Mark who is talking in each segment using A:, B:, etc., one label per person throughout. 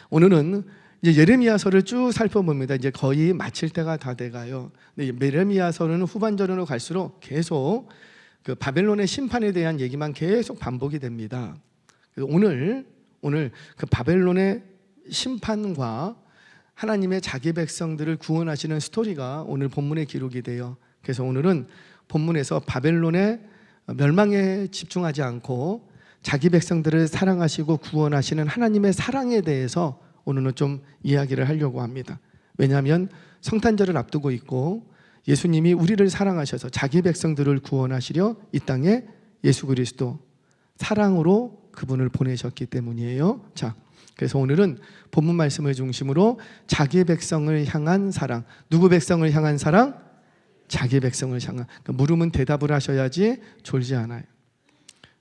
A: 오늘은 이제 예레미야서를 쭉 살펴봅니다. 이제 거의 마칠 때가 다 돼가요. 근데 예레미야서는 후반전으로 갈수록 계속 그 바벨론의 심판에 대한 얘기만 계속 반복이 됩니다. 그래서 오늘 그 바벨론의 심판과 하나님의 자기 백성들을 구원하시는 스토리가 오늘 본문에 기록이 돼요. 그래서 오늘은 본문에서 바벨론의 멸망에 집중하지 않고 자기 백성들을 사랑하시고 구원하시는 하나님의 사랑에 대해서 오늘은 좀 이야기를 하려고 합니다. 왜냐하면 성탄절을 앞두고 있고 예수님이 우리를 사랑하셔서 자기 백성들을 구원하시려 이 땅에 예수 그리스도 사랑으로 그분을 보내셨기 때문이에요. 자, 그래서 오늘은 본문 말씀을 중심으로 자기 백성을 향한 사랑. 누구 백성을 향한 사랑? 자기 백성을 향한. 그러니까 물으면 대답을 하셔야지 졸지 않아요.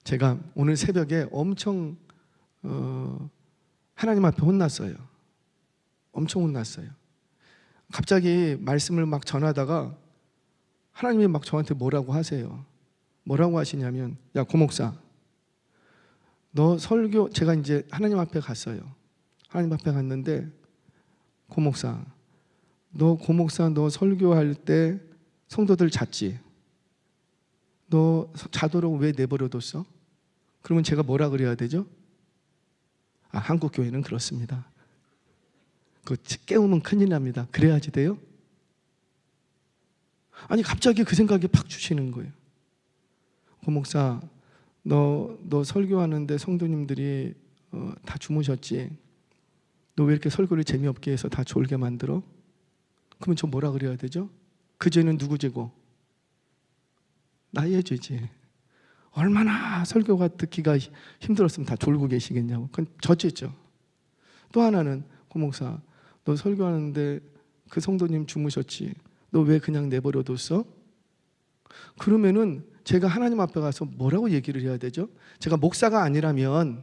A: 제가 오늘 새벽에 엄청 하나님 앞에 혼났어요. 엄청 혼났어요. 갑자기 말씀을 막 전하다가 하나님이 막 저한테 뭐라고 하세요. 뭐라고 하시냐면, 야 고목사, 너 설교, 제가 이제 하나님 앞에 갔어요. 하나님 앞에 갔는데, 고목사, 너 설교할 때 성도들 잤지? 너 자도록 왜 내버려뒀어? 그러면 제가 뭐라 그래야 되죠? 아, 한국 교회는 그렇습니다. 그 깨우면 큰일 납니다. 그래야지 돼요? 아니 갑자기 그 생각이 팍 주시는 거예요. 고목사, 너 설교하는데 성도님들이 다 주무셨지? 너 왜 이렇게 설교를 재미없게 해서 다 졸게 만들어? 그러면 저 뭐라 그래야 되죠? 그 죄는 누구 죄고? 나의 죄지. 얼마나 설교가 듣기가 힘들었으면 다 졸고 계시겠냐고. 그건 저 죄죠. 또 하나는, 고목사, 너 설교하는데 그 성도님 주무셨지? 너 왜 그냥 내버려뒀어? 그러면은 제가 하나님 앞에 가서 뭐라고 얘기를 해야 되죠? 제가 목사가 아니라면은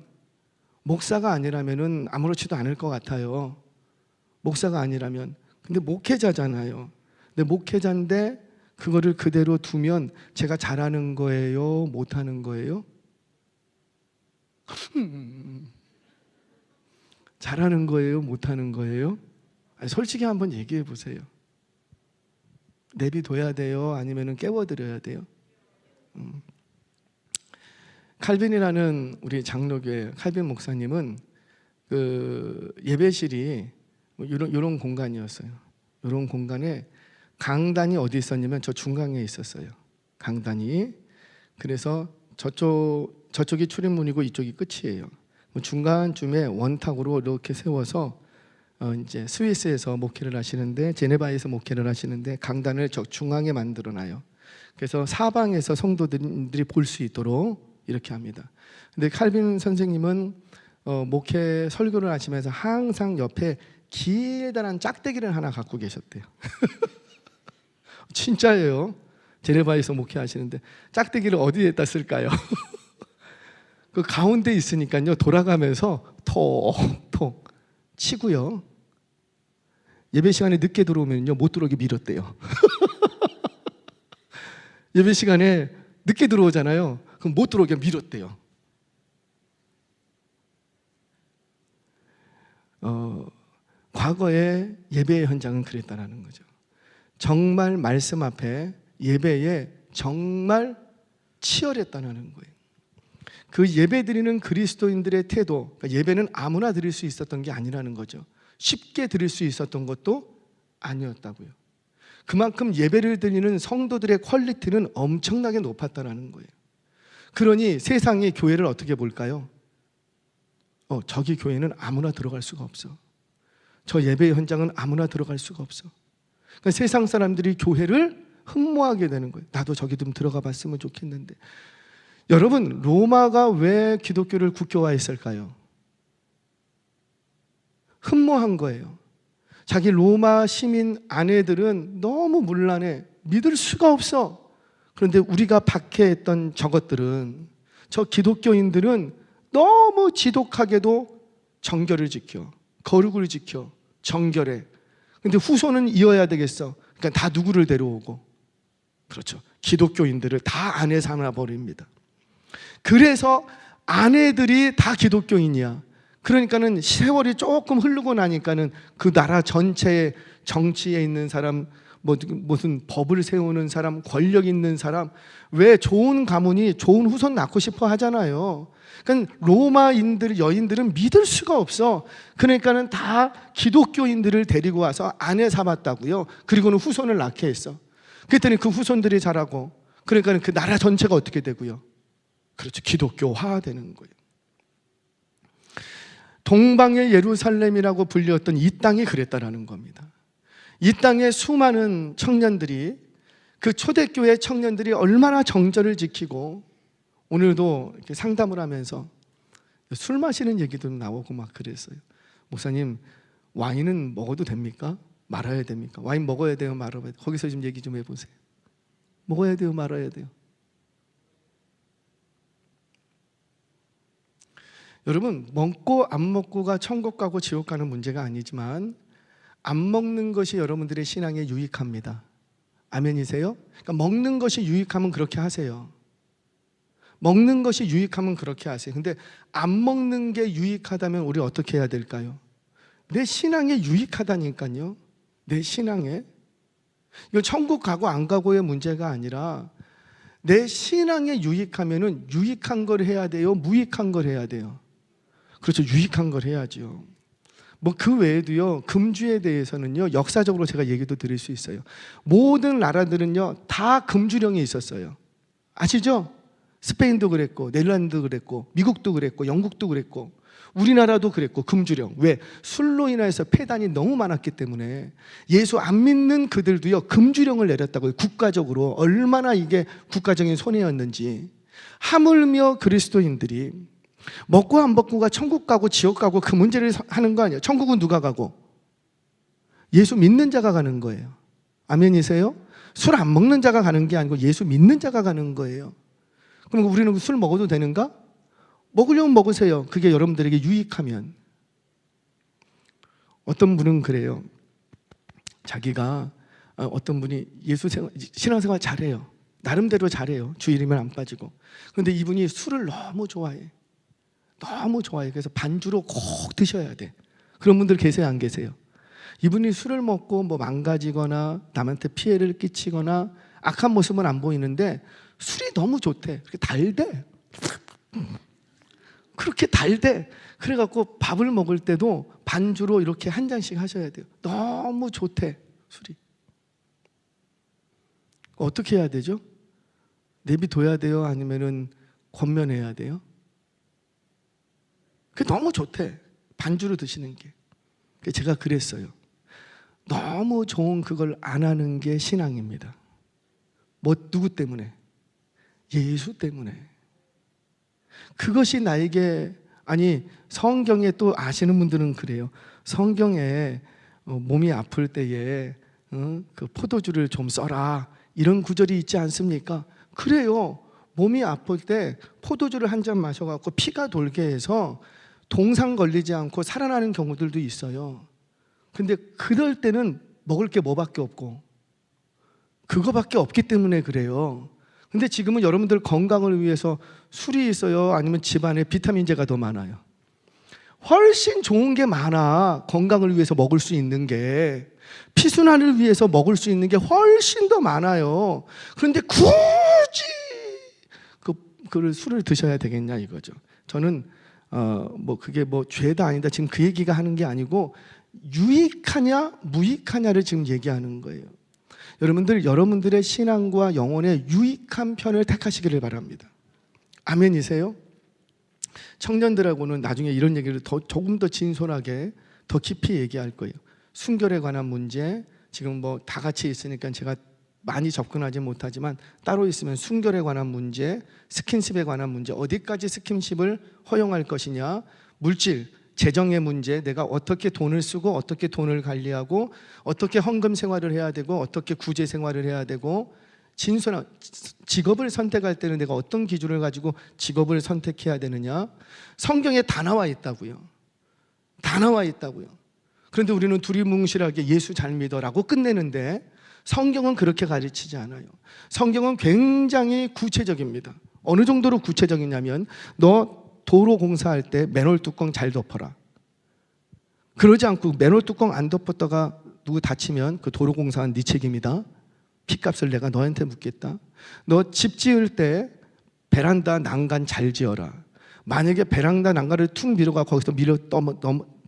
A: 아무렇지도 않을 것 같아요. 목사가 아니라면. 근데 목회자잖아요. 근데 목회자인데 그거를 그대로 두면 제가 잘하는 거예요? 못하는 거예요? 잘하는 거예요? 못하는 거예요? 아니, 솔직히 한번 얘기해 보세요. 내비둬야 돼요? 아니면 깨워드려야 돼요? 칼빈이라는 우리 장로교회 칼빈 목사님은 그 예배실이 이런 공간이었어요. 이런 공간에 강단이 어디 있었냐면 저 중간에 있었어요. 강단이. 그래서 저쪽이 출입문이고 이쪽이 끝이에요. 중간쯤에 원탁으로 이렇게 세워서 이제 스위스에서 목회를 하시는데, 제네바에서 목회를 하시는데 강단을 저 중앙에 만들어놔요. 그래서 사방에서 성도들이 볼 수 있도록 이렇게 합니다. 근데 칼빈 선생님은 목회 설교를 하시면서 항상 옆에 기다란 짝대기를 하나 갖고 계셨대요. 진짜예요. 제네바에서 목회하시는데 짝대기를 어디에다 쓸까요? 그 가운데 있으니까요, 돌아가면서 톡톡 치고요. 예배 시간에 늦게 들어오면요 못 들어오게 밀었대요. 예배 시간에 늦게 들어오잖아요. 그럼 못 들어오게 밀었대요. 과거의 예배의 현장은 그랬다라는 거죠. 정말 말씀 앞에 예배에 정말 치열했다는 거예요. 그 예배 드리는 그리스도인들의 태도, 그러니까 예배는 아무나 드릴 수 있었던 게 아니라는 거죠. 쉽게 드릴 수 있었던 것도 아니었다고요. 그만큼 예배를 드리는 성도들의 퀄리티는 엄청나게 높았다는 거예요. 그러니 세상이 교회를 어떻게 볼까요? 저기 교회는 아무나 들어갈 수가 없어. 저 예배 현장은 아무나 들어갈 수가 없어. 그러니까 세상 사람들이 교회를 흠모하게 되는 거예요. 나도 저기 좀 들어가 봤으면 좋겠는데. 여러분, 로마가 왜 기독교를 국교화했을까요? 흠모한 거예요. 자기 로마 시민 아내들은 너무 문란해. 믿을 수가 없어. 그런데 우리가 박해했던 저것들은, 저 기독교인들은 너무 지독하게도 정결을 지켜, 거룩을 지켜, 정결해. 근데 후손은 이어야 되겠어. 그러니까 다 누구를 데려오고, 그렇죠, 기독교인들을 다 아내 삼아 버립니다. 그래서 아내들이 다 기독교인이야. 그러니까는 세월이 조금 흐르고 나니까는 그 나라 전체에 정치에 있는 사람, 무슨 법을 세우는 사람, 권력 있는 사람, 왜 좋은 가문이 좋은 후손 낳고 싶어 하잖아요. 그러니까 로마인들, 여인들은 믿을 수가 없어. 그러니까는 다 기독교인들을 데리고 와서 아내 삼았다고요. 그리고는 후손을 낳게 했어. 그랬더니 그 후손들이 자라고, 그러니까 그 나라 전체가 어떻게 되고요? 그렇죠. 기독교화 되는 거예요. 동방의 예루살렘이라고 불렸던 이 땅이 그랬다라는 겁니다. 이 땅에 수많은 청년들이, 그 초대교회 청년들이 얼마나 정절을 지키고, 오늘도 이렇게 상담을 하면서 술 마시는 얘기도 나오고 막 그랬어요. 목사님, 와인은 먹어도 됩니까? 말아야 됩니까? 와인 먹어야 돼요? 말아야 돼요? 거기서 좀 얘기 좀 해보세요. 먹어야 돼요? 말아야 돼요? 여러분, 먹고 안 먹고가 천국 가고 지옥 가는 문제가 아니지만 안 먹는 것이 여러분들의 신앙에 유익합니다. 아멘이세요? 그러니까 먹는 것이 유익하면 그렇게 하세요. 먹는 것이 유익하면 그렇게 하세요. 근데 안 먹는 게 유익하다면 우리 어떻게 해야 될까요? 내 신앙에 유익하다니까요. 내 신앙에. 이건 천국 가고 안 가고의 문제가 아니라 내 신앙에 유익하면은 유익한 걸 해야 돼요? 무익한 걸 해야 돼요? 그렇죠. 유익한 걸 해야죠. 뭐 그 외에도요, 금주에 대해서는요, 역사적으로 제가 얘기도 드릴 수 있어요. 모든 나라들은요, 다 금주령이 있었어요. 아시죠? 스페인도 그랬고, 네덜란드도 그랬고, 미국도 그랬고, 영국도 그랬고, 우리나라도 그랬고. 금주령. 왜? 술로 인해서 폐단이 너무 많았기 때문에. 예수 안 믿는 그들도요, 금주령을 내렸다고요. 국가적으로. 얼마나 이게 국가적인 손해였는지. 하물며 그리스도인들이 먹고 안 먹고가 천국 가고 지옥 가고 그 문제를 하는 거 아니에요. 천국은 누가 가고? 예수 믿는 자가 가는 거예요. 아멘이세요? 술 안 먹는 자가 가는 게 아니고 예수 믿는 자가 가는 거예요. 그럼 우리는 술 먹어도 되는가? 먹으려면 먹으세요. 그게 여러분들에게 유익하면. 어떤 분은 그래요. 자기가, 어떤 분이 신앙생활 잘해요. 나름대로 잘해요. 주 이름에 안 빠지고. 그런데 이분이 술을 너무 좋아해. 너무 좋아해. 그래서 반주로 꼭 드셔야 돼. 그런 분들 계세요? 안 계세요? 이분이 술을 먹고 뭐 망가지거나 남한테 피해를 끼치거나 악한 모습은 안 보이는데 술이 너무 좋대. 그렇게 달대. 그렇게 달대. 그래갖고 밥을 먹을 때도 반주로 이렇게 한 잔씩 하셔야 돼요. 너무 좋대, 술이. 어떻게 해야 되죠? 내비둬야 돼요? 아니면은 권면해야 돼요? 그게 너무 좋대. 반주로 드시는 게. 제가 그랬어요. 너무 좋은 그걸 안 하는 게 신앙입니다. 뭐 누구 때문에? 예수 때문에. 그것이 나에게, 아니 성경에 또 아시는 분들은 그래요. 성경에 몸이 아플 때에 그 포도주를 좀 써라 이런 구절이 있지 않습니까? 그래요. 몸이 아플 때 포도주를 한 잔 마셔갖고 피가 돌게 해서 동상 걸리지 않고 살아나는 경우들도 있어요. 근데 그럴 때는 먹을 게 뭐밖에 없고 그거밖에 없기 때문에 그래요. 근데 지금은 여러분들 건강을 위해서 술이 있어요? 아니면 집안에 비타민제가 더 많아요? 훨씬 좋은 게 많아. 건강을 위해서 먹을 수 있는 게, 피순환을 위해서 먹을 수 있는 게 훨씬 더 많아요. 그런데 굳이 그 술을 드셔야 되겠냐 이거죠. 저는 뭐 그게 뭐 죄다 아니다 지금 그 얘기가 하는 게 아니고 유익하냐 무익하냐를 지금 얘기하는 거예요. 여러분들의 신앙과 영혼의 유익한 편을 택하시기를 바랍니다. 아멘이세요? 청년들하고는 나중에 이런 얘기를 조금 더 진솔하게 더 깊이 얘기할 거예요. 순결에 관한 문제, 지금 뭐 다 같이 있으니까 제가 많이 접근하지 못하지만 따로 있으면 순결에 관한 문제, 스킨십에 관한 문제, 어디까지 스킨십을 허용할 것이냐, 물질, 재정의 문제, 내가 어떻게 돈을 쓰고 어떻게 돈을 관리하고 어떻게 헌금 생활을 해야 되고 어떻게 구제 생활을 해야 되고, 진솔한 직업을 선택할 때는 내가 어떤 기준을 가지고 직업을 선택해야 되느냐, 성경에 다 나와 있다고요. 다 나와 있다고요. 그런데 우리는 두리뭉실하게 예수 잘 믿어라고 끝내는데 성경은 그렇게 가르치지 않아요. 성경은 굉장히 구체적입니다. 어느 정도로 구체적이냐면 너 도로 공사할 때 맨홀 뚜껑 잘 덮어라. 그러지 않고 맨홀 뚜껑 안 덮었다가 누구 다치면 그 도로공사는 네 책임이다. 핏값을 내가 너한테 묻겠다. 너 집 지을 때 베란다 난간 잘 지어라. 만약에 베란다 난간을 툭 밀어가 거기서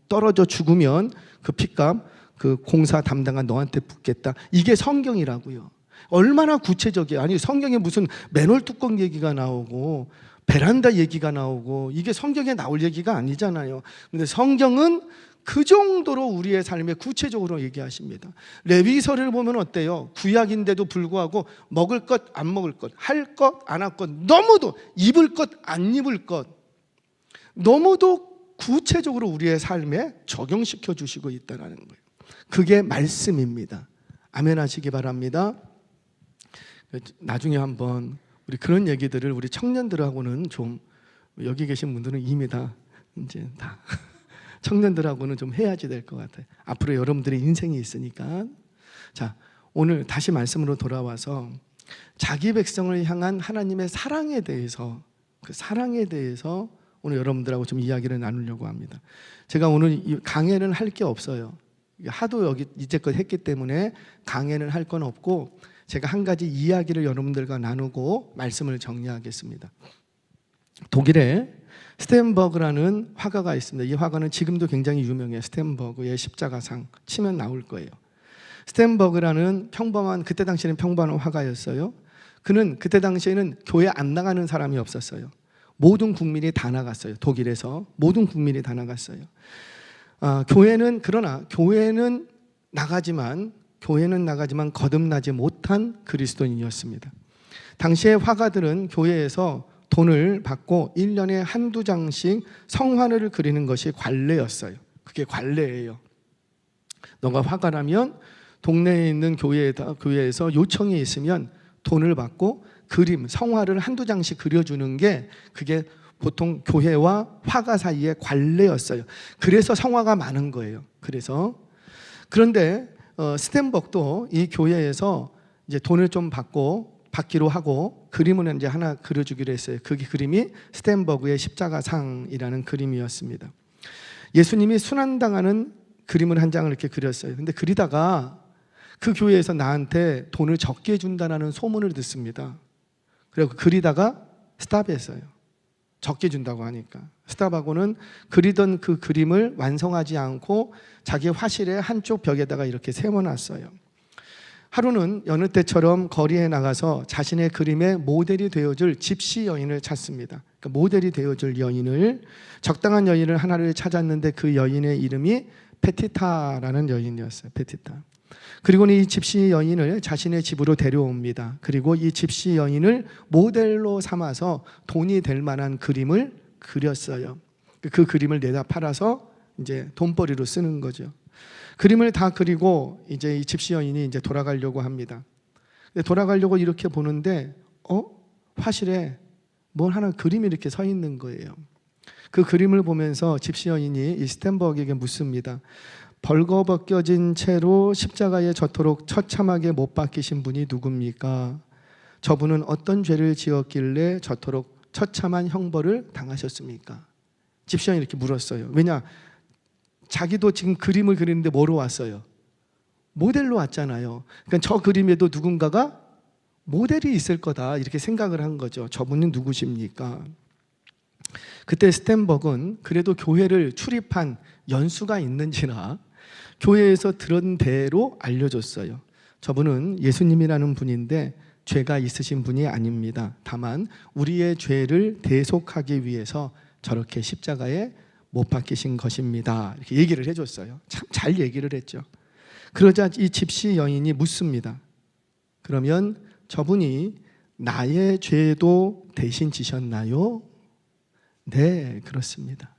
A: 떨어져 죽으면 그 핏값 그 공사 담당한 너한테 묻겠다. 이게 성경이라고요. 얼마나 구체적이에요. 아니 성경에 무슨 맨홀 뚜껑 얘기가 나오고 베란다 얘기가 나오고 이게 성경에 나올 얘기가 아니잖아요. 근데 성경은 그 정도로 우리의 삶에 구체적으로 얘기하십니다. 레위기서를 보면 어때요? 구약인데도 불구하고 먹을 것, 안 먹을 것, 할 것, 안 할 것, 너무도 입을 것, 안 입을 것, 너무도 구체적으로 우리의 삶에 적용시켜 주시고 있다는 거예요. 그게 말씀입니다. 아멘 하시기 바랍니다. 나중에 한번 우리 그런 얘기들을 우리 청년들하고는 좀, 여기 계신 분들은 이미 다 이제 다 청년들하고는 좀 해야지 될 것 같아요. 앞으로 여러분들의 인생이 있으니까. 자, 오늘 다시 말씀으로 돌아와서 자기 백성을 향한 하나님의 사랑에 대해서, 그 사랑에 대해서 오늘 여러분들하고 좀 이야기를 나누려고 합니다. 제가 오늘 강해는 할 게 없어요. 하도 여기 이제껏 했기 때문에 강해는 할 건 없고 제가 한 가지 이야기를 여러분들과 나누고 말씀을 정리하겠습니다. 독일에 스텐버그라는 화가가 있습니다. 이 화가는 지금도 굉장히 유명해요. 스텐버그의 십자가상 치면 나올 거예요. 스텐버그라는 평범한, 그때 당시에는 평범한 화가였어요. 그는 그때 당시에는 교회 안 나가는 사람이 없었어요. 모든 국민이 다 나갔어요. 독일에서 모든 국민이 다 나갔어요. 그러나 교회는 나가지만 거듭나지 못한 그리스도인이었습니다. 당시의 화가들은 교회에서 돈을 받고 1년에 한두 장씩 성화를 그리는 것이 관례였어요. 그게 관례예요. 너가 화가라면 동네에 있는 교회에서 요청이 있으면 돈을 받고 그림, 성화를 한두 장씩 그려주는 게 그게 보통 교회와 화가 사이의 관례였어요. 그래서 성화가 많은 거예요. 그런데 스텐버그도 이 교회에서 이제 돈을 좀 받기로 하고 그림을 이제 하나 그려주기로 했어요. 그 그림이 스텐버그의 십자가상이라는 그림이었습니다. 예수님이 순환당하는 그림을 한 장을 이렇게 그렸어요. 근데 그리다가 그 교회에서 나한테 돈을 적게 준다는 소문을 듣습니다. 그리고 그리다가 스탑했어요. 적게 준다고 하니까. 스탑하고는 그리던 그 그림을 완성하지 않고 자기 화실의 한쪽 벽에다가 이렇게 세워놨어요. 하루는 여느 때처럼 거리에 나가서 자신의 그림의 모델이 되어줄 집시 여인을 찾습니다. 그러니까 모델이 되어줄 여인을, 적당한 여인을 하나를 찾았는데 그 여인의 이름이 페티타라는 여인이었어요. 페티타. 그리고는 이 집시 여인을 자신의 집으로 데려옵니다. 그리고 이 집시 여인을 모델로 삼아서 돈이 될 만한 그림을 그렸어요. 그 그림을 내다 팔아서 이제 돈벌이로 쓰는 거죠. 그림을 다 그리고 이제 이 집시 여인이 이제 돌아가려고 합니다. 돌아가려고 이렇게 보는데 화실에 뭘 하나 그림이 이렇게 서 있는 거예요. 그 그림을 보면서 집시 여인이 이 스텐버그에게 묻습니다. 벌거벗겨진 채로 십자가에 져토록 처참하게 못 박히신 분이 누굽니까? 저분은 어떤 죄를 지었길래 저토록 처참한 형벌을 당하셨습니까? 집시 여인이 이렇게 물었어요. 왜냐? 자기도 지금 그림을 그리는데 뭐로 왔어요? 모델로 왔잖아요. 그러니까 저 그림에도 누군가가 모델이 있을 거다 이렇게 생각을 한 거죠. 저분은 누구십니까? 그때 스텐버그는 그래도 교회를 출입한 연수가 있는지라 교회에서 들은 대로 알려줬어요. 저분은 예수님이라는 분인데 죄가 있으신 분이 아닙니다. 다만 우리의 죄를 대속하기 위해서 저렇게 십자가에 못 박히신 것입니다. 이렇게 얘기를 해줬어요. 참 잘 얘기를 했죠. 그러자 이 집시 여인이 묻습니다. 그러면 저분이 나의 죄도 대신 지셨나요? 네, 그렇습니다.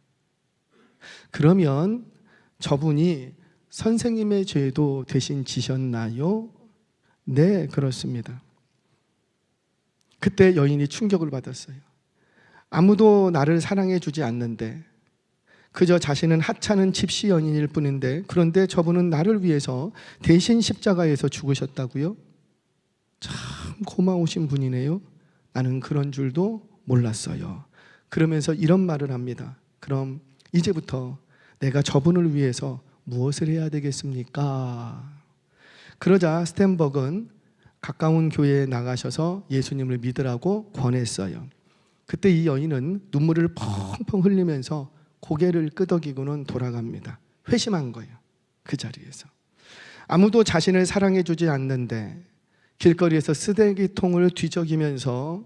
A: 그러면 저분이 선생님의 죄도 대신 지셨나요? 네, 그렇습니다. 그때 여인이 충격을 받았어요. 아무도 나를 사랑해 주지 않는데 그저 자신은 하찮은 집시 여인일 뿐인데 그런데 저분은 나를 위해서 대신 십자가에서 죽으셨다고요? 참 고마우신 분이네요. 나는 그런 줄도 몰랐어요. 그러면서 이런 말을 합니다. 그럼 이제부터 내가 저분을 위해서 무엇을 해야 되겠습니까? 그러자 스탠버그는 가까운 교회에 나가셔서 예수님을 믿으라고 권했어요. 그때 이 여인은 눈물을 펑펑 흘리면서 고개를 끄덕이고는 돌아갑니다. 회심한 거예요. 그 자리에서. 아무도 자신을 사랑해 주지 않는데 길거리에서 쓰레기통을 뒤적이면서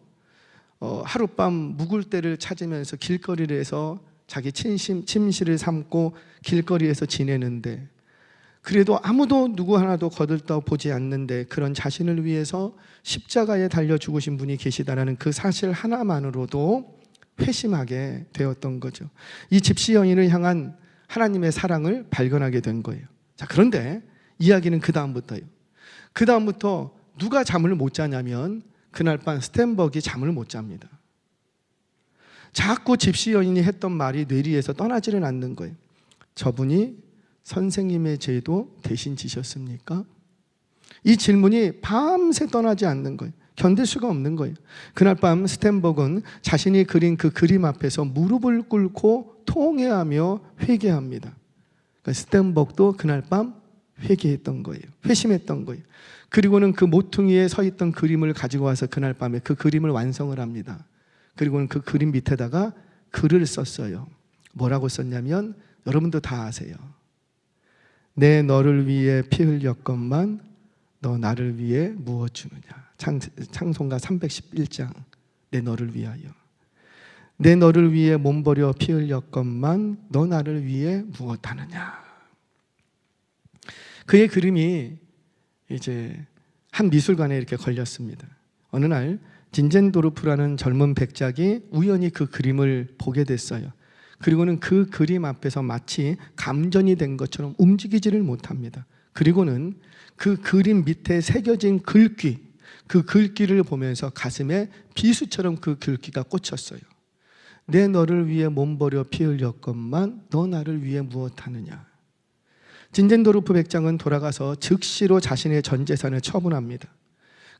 A: 하룻밤 묵을 때를 찾으면서 길거리에서 자기 침실을 삼고 길거리에서 지내는데, 그래도 아무도 누구 하나도 거들떠보지 않는데 그런 자신을 위해서 십자가에 달려 죽으신 분이 계시다는 그 사실 하나만으로도 회심하게 되었던 거죠. 이 집시 여인을 향한 하나님의 사랑을 발견하게 된 거예요. 자, 그런데 이야기는 그 다음부터 누가 잠을 못 자냐면 그날 밤 스탠버그가 잠을 못 잡니다. 자꾸 집시 여인이 했던 말이 뇌리에서 떠나지는 않는 거예요. 저분이 선생님의 죄도 대신 지셨습니까? 이 질문이 밤새 떠나지 않는 거예요. 견딜 수가 없는 거예요. 그날 밤 스탠버그는 자신이 그린 그 그림 앞에서 무릎을 꿇고 통회하며 회개합니다. 그러니까 스탠버그도 그날 밤 회개했던 거예요. 회심했던 거예요. 그리고는 그 모퉁이에 서 있던 그림을 가지고 와서 그날 밤에 그 그림을 완성을 합니다. 그리고는 그 그림 밑에다가 글을 썼어요. 뭐라고 썼냐면 여러분도 다 아세요. 내 너를 위해 피 흘렸건만 너 나를 위해 무엇 주느냐. 찬송가 311장. 내 너를 위하여. 내 너를 위해 몸버려 피 흘렸건만 너 나를 위해 무엇하느냐. 그의 그림이 이제 한 미술관에 이렇게 걸렸습니다. 어느 날 진젠도르프라는 젊은 백작이 우연히 그 그림을 보게 됐어요. 그리고는 그 그림 앞에서 마치 감전이 된 것처럼 움직이지를 못합니다. 그리고는 그 그림 밑에 새겨진 글귀, 그 글귀를 보면서 가슴에 비수처럼 그 글귀가 꽂혔어요. 내 너를 위해 몸버려 피 흘렸건만 너 나를 위해 무엇하느냐. 진젠도르프 백작은 돌아가서 즉시로 자신의 전 재산을 처분합니다.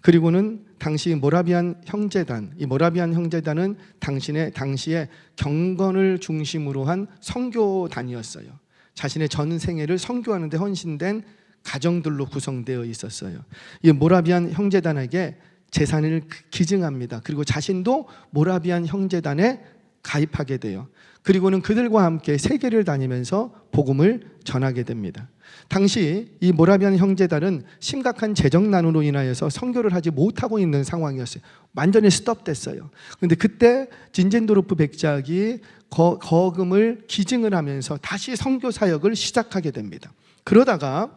A: 그리고는 당시 모라비안 형제단, 이 모라비안 형제단은 당시에 경건을 중심으로 한 선교단이었어요. 자신의 전 생애를 선교하는 데 헌신된 가정들로 구성되어 있었어요. 이 모라비안 형제단에게 재산을 기증합니다. 그리고 자신도 모라비안 형제단에 가입하게 돼요. 그리고는 그들과 함께 세계를 다니면서 복음을 전하게 됩니다. 당시 이 모라비안 형제단은 심각한 재정난으로 인하여서 선교를 하지 못하고 있는 상황이었어요. 완전히 스톱됐어요. 그런데 그때 진젠도르프 백작이 거금을 기증을 하면서 다시 선교 사역을 시작하게 됩니다. 그러다가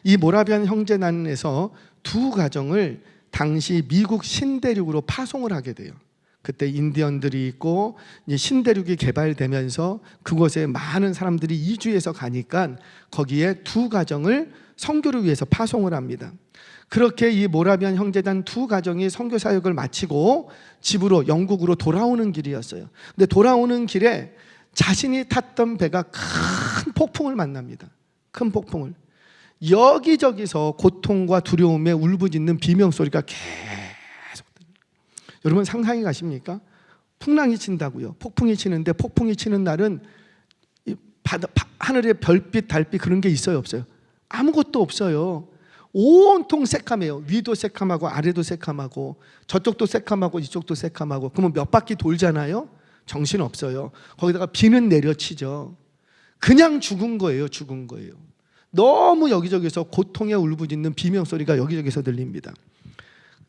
A: 이 모라비안 형제단에서 두 가정을 당시 미국 신대륙으로 파송을 하게 돼요. 그때 인디언들이 있고 신대륙이 개발되면서 그곳에 많은 사람들이 이주해서 가니까 거기에 두 가정을 선교를 위해서 파송을 합니다. 그렇게 이 모라비안 형제단 두 가정이 선교 사역을 마치고 집으로 영국으로 돌아오는 길이었어요. 근데 돌아오는 길에 자신이 탔던 배가 큰 폭풍을 만납니다. 큰 폭풍을. 여기저기서 고통과 두려움에 울부짖는 비명소리가 여러분 상상이 가십니까? 풍랑이 친다고요. 폭풍이 치는데 폭풍이 치는 날은 하늘에 별빛, 달빛 그런 게 있어요, 없어요? 아무것도 없어요. 온통 새카매요. 위도 새카하고 아래도 새카하고 저쪽도 새카하고 이쪽도 새카하고. 그러면 몇 바퀴 돌잖아요. 정신 없어요. 거기다가 비는 내려치죠. 그냥 죽은 거예요. 너무 여기저기서 고통에 울부짖는 비명소리가 여기저기서 들립니다.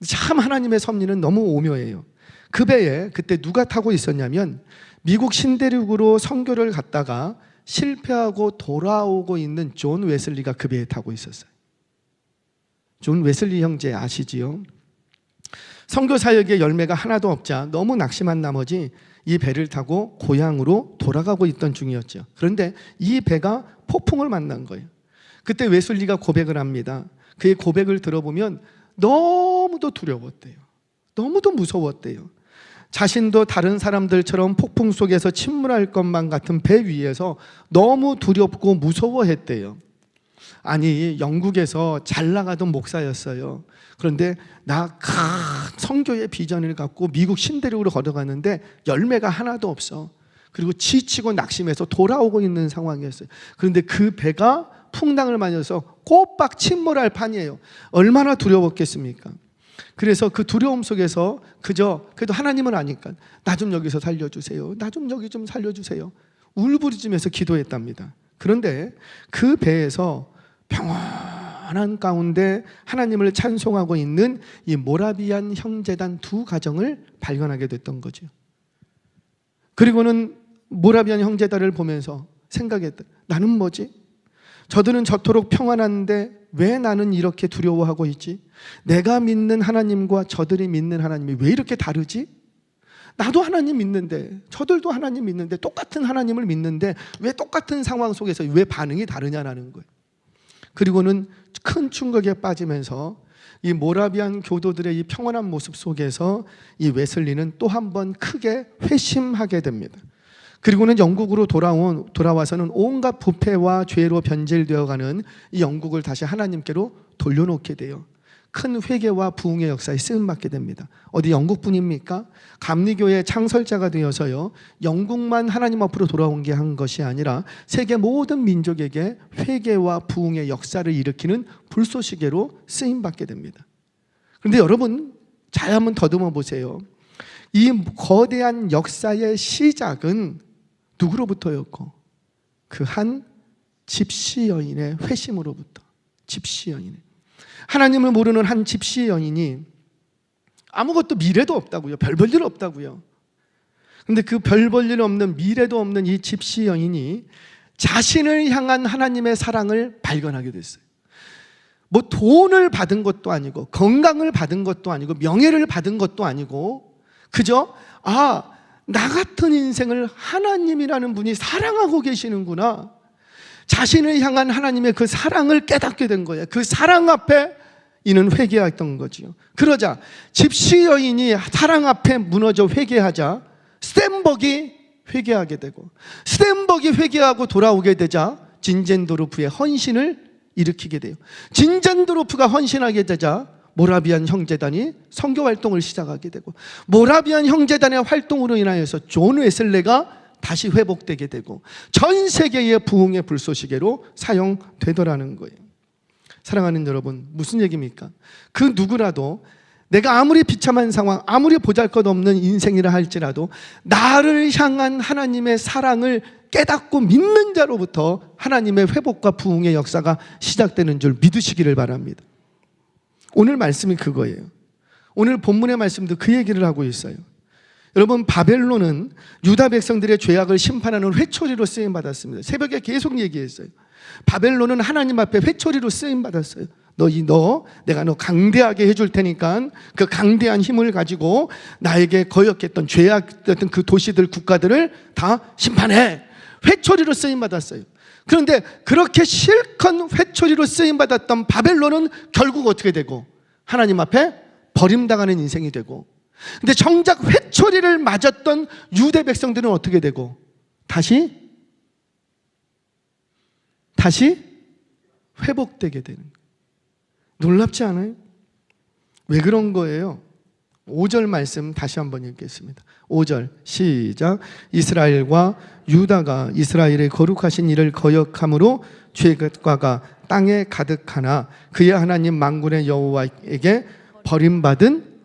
A: 참 하나님의 섭리는 너무 오묘해요. 그 배에 그때 누가 타고 있었냐면 미국 신대륙으로 선교를 갔다가 실패하고 돌아오고 있는 존 웨슬리가 그 배에 타고 있었어요. 존 웨슬리 형제 아시지요? 선교 사역의 열매가 하나도 없자 너무 낙심한 나머지 이 배를 타고 고향으로 돌아가고 있던 중이었죠. 그런데 이 배가 폭풍을 만난 거예요. 그때 웨슬리가 고백을 합니다. 그의 고백을 들어보면 너무도 두려웠대요. 너무도 무서웠대요. 자신도 다른 사람들처럼 폭풍 속에서 침몰할 것만 같은 배 위에서 너무 두렵고 무서워했대요. 아니, 영국에서 잘 나가던 목사였어요. 그런데 나 큰 선교의 비전을 갖고 미국 신대륙으로 걸어가는데 열매가 하나도 없어. 그리고 지치고 낙심해서 돌아오고 있는 상황이었어요. 그런데 그 배가 풍랑을 맞아서 꼬박 침몰할 판이에요. 얼마나 두려웠겠습니까? 그래서 그 두려움 속에서 그저 그래도 하나님은 아니까 나 좀 여기서 살려주세요. 나 좀 여기 좀 살려주세요. 울부짖으면서 기도했답니다. 그런데 그 배에서 평안한 가운데 하나님을 찬송하고 있는 이 모라비안 형제단 두 가정을 발견하게 됐던 거죠. 그리고는 모라비안 형제단을 보면서 생각했다. 나는 뭐지? 저들은 저토록 평안한데 왜 나는 이렇게 두려워하고 있지? 내가 믿는 하나님과 저들이 믿는 하나님이 왜 이렇게 다르지? 나도 하나님 믿는데 저들도 하나님 믿는데 똑같은 하나님을 믿는데 왜 똑같은 상황 속에서 왜 반응이 다르냐라는 거예요. 그리고는 큰 충격에 빠지면서 이 모라비안 교도들의 이 평안한 모습 속에서 이 웨슬리는 또 한 번 크게 회심하게 됩니다. 그리고는 영국으로 돌아와서는 온갖 부패와 죄로 변질되어가는 이 영국을 다시 하나님께로 돌려놓게 돼요. 큰 회개와 부흥의 역사에 쓰임받게 됩니다. 어디 영국뿐입니까? 감리교의 창설자가 되어서요, 영국만 하나님 앞으로 돌아온 게 한 것이 아니라 세계 모든 민족에게 회개와 부흥의 역사를 일으키는 불쏘시개로 쓰임받게 됩니다. 그런데 여러분 잘 한번 더듬어 보세요. 이 거대한 역사의 시작은 누구로부터였고? 그 한 집시 여인의 회심으로부터. 집시 여인의, 하나님을 모르는 한 집시 여인이 아무것도 미래도 없다고요. 별 볼 일 없다고요. 그런데 그 별 볼 일 없는 미래도 없는 이 집시 여인이 자신을 향한 하나님의 사랑을 발견하게 됐어요. 뭐 돈을 받은 것도 아니고 건강을 받은 것도 아니고 명예를 받은 것도 아니고 그저 나 같은 인생을 하나님이라는 분이 사랑하고 계시는구나. 자신을 향한 하나님의 그 사랑을 깨닫게 된 거예요. 그 사랑 앞에 이는 회개했던 거지요. 그러자 집시 여인이 사랑 앞에 무너져 회개하자 스텐벅이 회개하게 되고, 스텐벅이 회개하고 돌아오게 되자 진젠도르프의 헌신을 일으키게 돼요. 진젠도르프가 헌신하게 되자 모라비안 형제단이 선교 활동을 시작하게 되고, 모라비안 형제단의 활동으로 인하여서 존 웨슬레가 다시 회복되게 되고 전 세계의 부흥의 불쏘시개로 사용되더라는 거예요. 사랑하는 여러분, 무슨 얘기입니까? 그 누구라도 내가 아무리 비참한 상황, 아무리 보잘것없는 인생이라 할지라도 나를 향한 하나님의 사랑을 깨닫고 믿는 자로부터 하나님의 회복과 부흥의 역사가 시작되는 줄 믿으시기를 바랍니다. 오늘 말씀이 그거예요. 오늘 본문의 말씀도 그 얘기를 하고 있어요. 여러분, 바벨론은 유다 백성들의 죄악을 심판하는 회초리로 쓰임받았습니다. 새벽에 계속 얘기했어요. 바벨론은 하나님 앞에 회초리로 쓰임받았어요. 내가 너 강대하게 해줄 테니까 그 강대한 힘을 가지고 나에게 거역했던 죄악했던 그 도시들, 국가들을 다 심판해. 회초리로 쓰임받았어요. 그런데 그렇게 실컷 회초리로 쓰임받았던 바벨론은 결국 어떻게 되고? 하나님 앞에 버림당하는 인생이 되고, 근데 정작 회초리를 맞았던 유대 백성들은 어떻게 되고? 다시 회복되게 되는 거예요. 놀랍지 않아요? 왜 그런 거예요? 5절 말씀 다시 한번 읽겠습니다. 5절 시작. 이스라엘과 유다가 이스라엘의 거룩하신 이를 거역함으로 죄과가 땅에 가득하나 그의 하나님 만군의 여호와에게 버림받은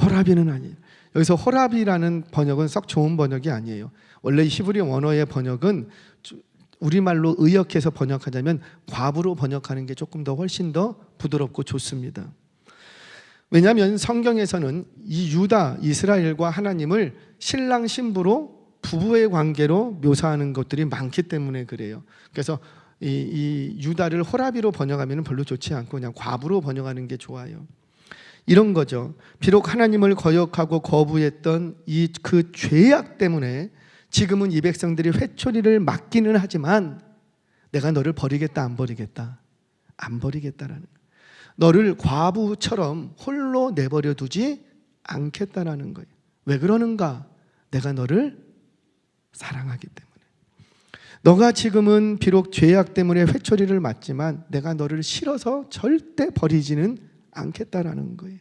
A: 호라비는 아니에요. 여기서 호라비라는 번역은 썩 좋은 번역이 아니에요. 원래 히브리 원어의 번역은 우리말로 의역해서 번역하자면 과부로 번역하는 게 조금 더 훨씬 더 부드럽고 좋습니다. 왜냐하면 성경에서는 이 유다, 이스라엘과 하나님을 신랑 신부로 부부의 관계로 묘사하는 것들이 많기 때문에 그래요. 그래서 이 유다를 호라비로 번역하면 별로 좋지 않고 그냥 과부로 번역하는 게 좋아요. 이런 거죠. 비록 하나님을 거역하고 거부했던 그 죄악 때문에 지금은 이 백성들이 회초리를 맞기는 하지만 내가 너를 버리겠다, 안 버리겠다? 안 버리겠다라는 거예요. 너를 과부처럼 홀로 내버려 두지 않겠다라는 거예요. 왜 그러는가? 내가 너를 사랑하기 때문에. 너가 지금은 비록 죄악 때문에 회초리를 맞지만 내가 너를 싫어서 절대 버리지는 않겠다라는 거예요.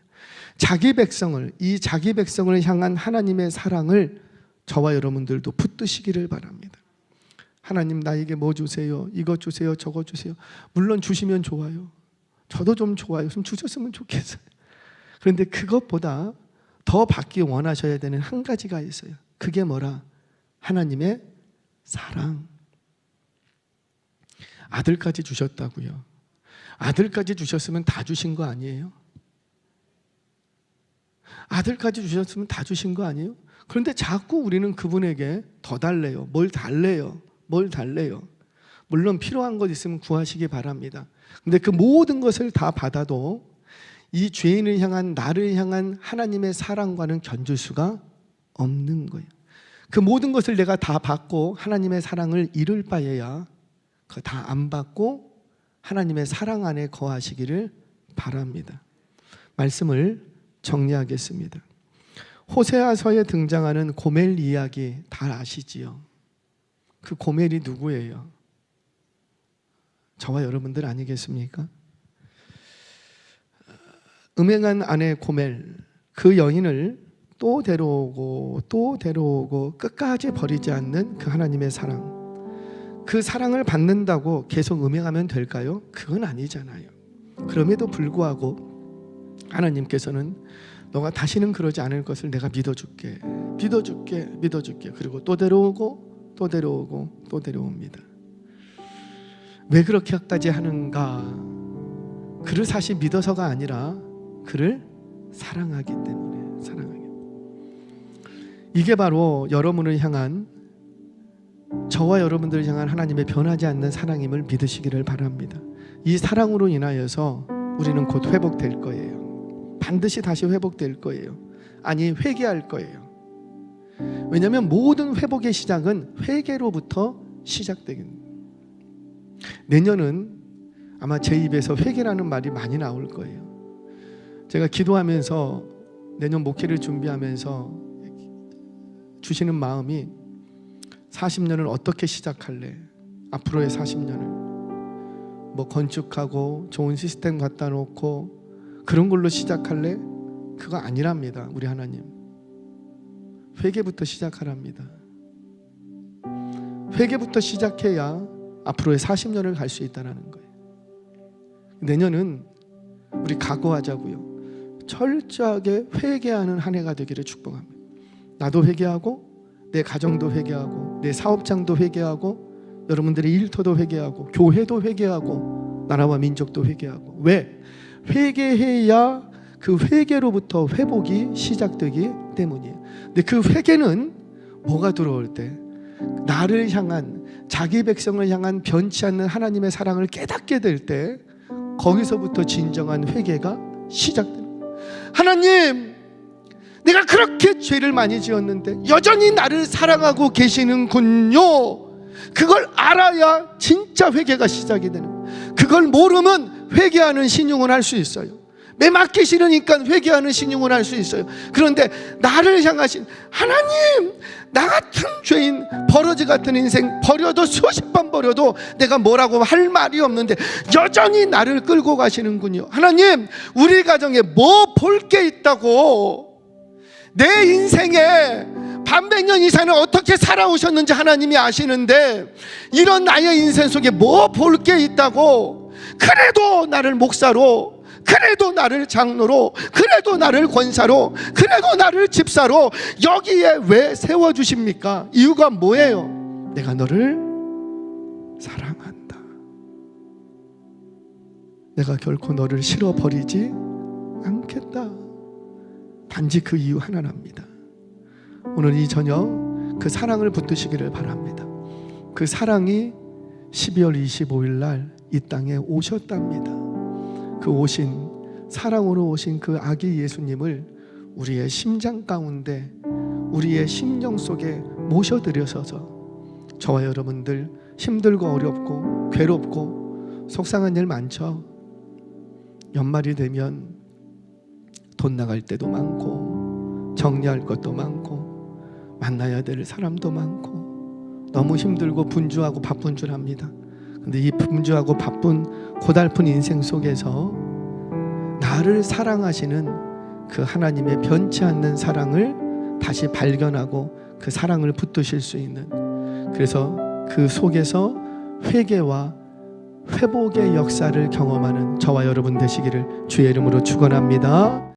A: 자기 백성을 향한 하나님의 사랑을 저와 여러분들도 붙드시기를 바랍니다. 하나님 나에게 뭐 주세요? 이것 주세요? 저것 주세요? 물론 주시면 좋아요. 저도 좀 좋아요. 좀 주셨으면 좋겠어요. 그런데 그것보다 더 받기 원하셔야 되는 한 가지가 있어요. 그게 뭐라? 하나님의 사랑. 아들까지 주셨다고요. 아들까지 주셨으면 다 주신 거 아니에요? 아들까지 주셨으면 다 주신 거 아니에요? 그런데 자꾸 우리는 그분에게 더 달래요. 뭘 달래요? 뭘 달래요? 물론 필요한 것 있으면 구하시기 바랍니다. 근데 그 모든 것을 다 받아도 이 죄인을 향한, 나를 향한 하나님의 사랑과는 견줄 수가 없는 거예요. 그 모든 것을 내가 다 받고 하나님의 사랑을 잃을 바에야 그거 다 안 받고 하나님의 사랑 안에 거하시기를 바랍니다. 말씀을 정리하겠습니다. 호세아서에 등장하는 고멜 이야기 다 아시지요? 그 고멜이 누구예요? 저와 여러분들 아니겠습니까? 음행한 아내 고멜, 그 여인을 또 데려오고 또 데려오고 끝까지 버리지 않는 그 하나님의 사랑. 그 사랑을 받는다고 계속 음행하면 될까요? 그건 아니잖아요. 그럼에도 불구하고 하나님께서는 너가 다시는 그러지 않을 것을 내가 믿어줄게, 믿어줄게, 믿어줄게. 그리고 또 데려오고 또 데려오고 또 데려옵니다. 왜 그렇게까지 하는가? 그를 사실 믿어서가 아니라 그를 사랑하기 때문에. 사랑하기. 이게 바로 여러분을 향한, 저와 여러분들을 향한 하나님의 변하지 않는 사랑임을 믿으시기를 바랍니다. 이 사랑으로 인하여서 우리는 곧 회복될 거예요. 반드시 다시 회복될 거예요. 아니, 회개할 거예요. 왜냐하면 모든 회복의 시작은 회개로부터 시작되긴. 내년은 아마 제 입에서 회개라는 말이 많이 나올 거예요. 제가 기도하면서 내년 목회를 준비하면서 주시는 마음이 40년을 어떻게 시작할래? 앞으로의 40년을 뭐 건축하고 좋은 시스템 갖다 놓고 그런 걸로 시작할래? 그거 아니랍니다. 우리 하나님 회개부터 시작하랍니다. 회개부터 시작해야 앞으로의 40년을 갈 수 있다는 거예요. 내년은 우리 각오하자고요. 철저하게 회개하는 한 해가 되기를 축복합니다. 나도 회개하고 내 가정도 회개하고 내 사업장도 회개하고 여러분들의 일터도 회개하고 교회도 회개하고 나라와 민족도 회개하고. 왜? 회개해야 그 회개로부터 회복이 시작되기 때문이에요. 근데 그 회개는 뭐가 들어올 때? 나를 향한, 자기 백성을 향한 변치 않는 하나님의 사랑을 깨닫게 될 때 거기서부터 진정한 회개가 시작됩니다. 하나님, 내가 그렇게 죄를 많이 지었는데 여전히 나를 사랑하고 계시는군요. 그걸 알아야 진짜 회개가 시작이 되는 거예요. 그걸 모르면 회개하는 신용을 할 수 있어요. 매 맞기 싫으니까 회개하는 신용을 할 수 있어요. 그런데 나를 향하신 하나님, 나 같은 죄인, 버러지 같은 인생 버려도 수십 번 버려도 내가 뭐라고 할 말이 없는데 여전히 나를 끌고 가시는군요. 하나님, 우리 가정에 뭐 볼 게 있다고, 내 인생에 반백년 이상을 어떻게 살아오셨는지 하나님이 아시는데 이런 나의 인생 속에 뭐 볼 게 있다고, 그래도 나를 목사로, 그래도 나를 장로로, 그래도 나를 권사로, 그래도 나를 집사로 여기에 왜 세워주십니까? 이유가 뭐예요? 내가 너를 사랑한다. 내가 결코 너를 싫어버리지 않겠다. 단지 그 이유 하나랍니다. 오늘 이 저녁 그 사랑을 붙드시기를 바랍니다. 그 사랑이 12월 25일 날 이 땅에 오셨답니다. 그 오신, 사랑으로 오신 그 아기 예수님을 우리의 심장 가운데, 우리의 심령 속에 모셔드려서서 저와 여러분들 힘들고 어렵고 괴롭고 속상한 일 많죠. 연말이 되면 돈 나갈 때도 많고 정리할 것도 많고 만나야 될 사람도 많고 너무 힘들고 분주하고 바쁜 줄 압니다. 근데 이 분주하고 바쁜 고달픈 인생 속에서 나를 사랑하시는 그 하나님의 변치 않는 사랑을 다시 발견하고 그 사랑을 붙드실 수 있는, 그래서 그 속에서 회개와 회복의 역사를 경험하는 저와 여러분 되시기를 주의 이름으로 축원합니다.